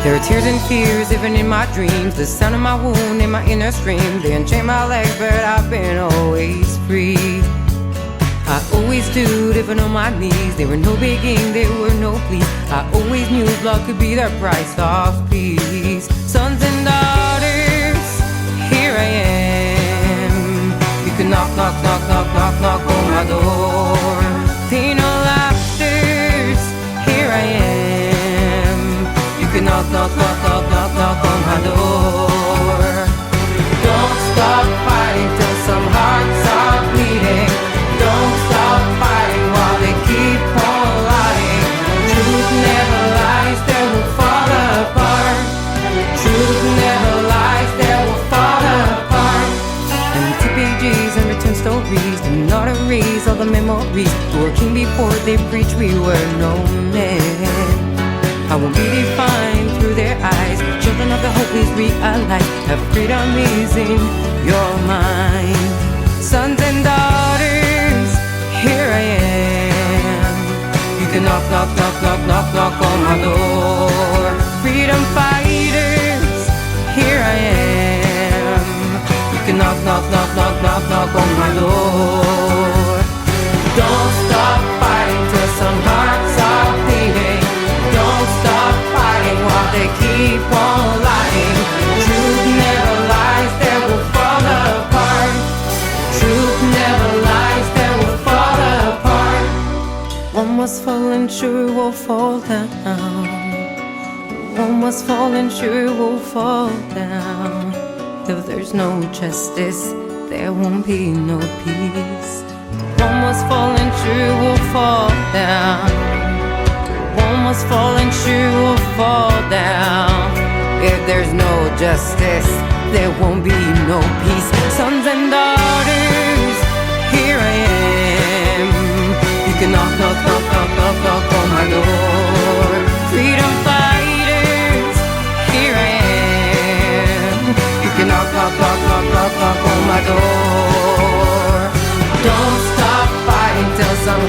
There are tears and fears even in my dreams, the sound of my wound in my inner scream. They unchained my legs, but I've been always free. I always stood even on my knees. There were no begging, there were no pleas. I always knew blood could be the price of peace. Sons and daughters, here I am. You can knock, knock, knock, knock, knock, knock on my door. Pain or laughters, here I am. You can knock, knock, knock, knock, knock, knock on my door. Don't stop fighting till some hearts are bleeding. Don't stop fighting while they keep on lying. Truth never lies, they will fall apart. Truth never lies, they will fall apart. Empty pages and written stories, do not erase all the memories. Working before they preach, we were no men. I won't be defined through their eyes. Children of the hope, please realize that freedom is in your mind. Sons and daughters, here I am. You can knock, knock, knock, knock, knock, knock on my door. Freedom fighters, here I am. You can knock, knock, knock, knock, knock, knock on my door. Don't stop fighting till some hearts are bleeding. Don't stop fighting while they keep on lying. Truth never lies, they will fall apart. Truth never lies, they will fall apart. One must fall and sure will fall down. One must fall and sure will fall down. If there's no justice, there won't be no peace. One must fall and sure will fall down. One must fall and sure will fall down. If there's no justice, there won't be no peace. Sons and daughters, here I am. You can knock, knock, knock, knock, knock, knock on my door. Freedom fighters, here I am. You can knock, knock, knock, knock, knock, knock on my door. Don't stop fighting till some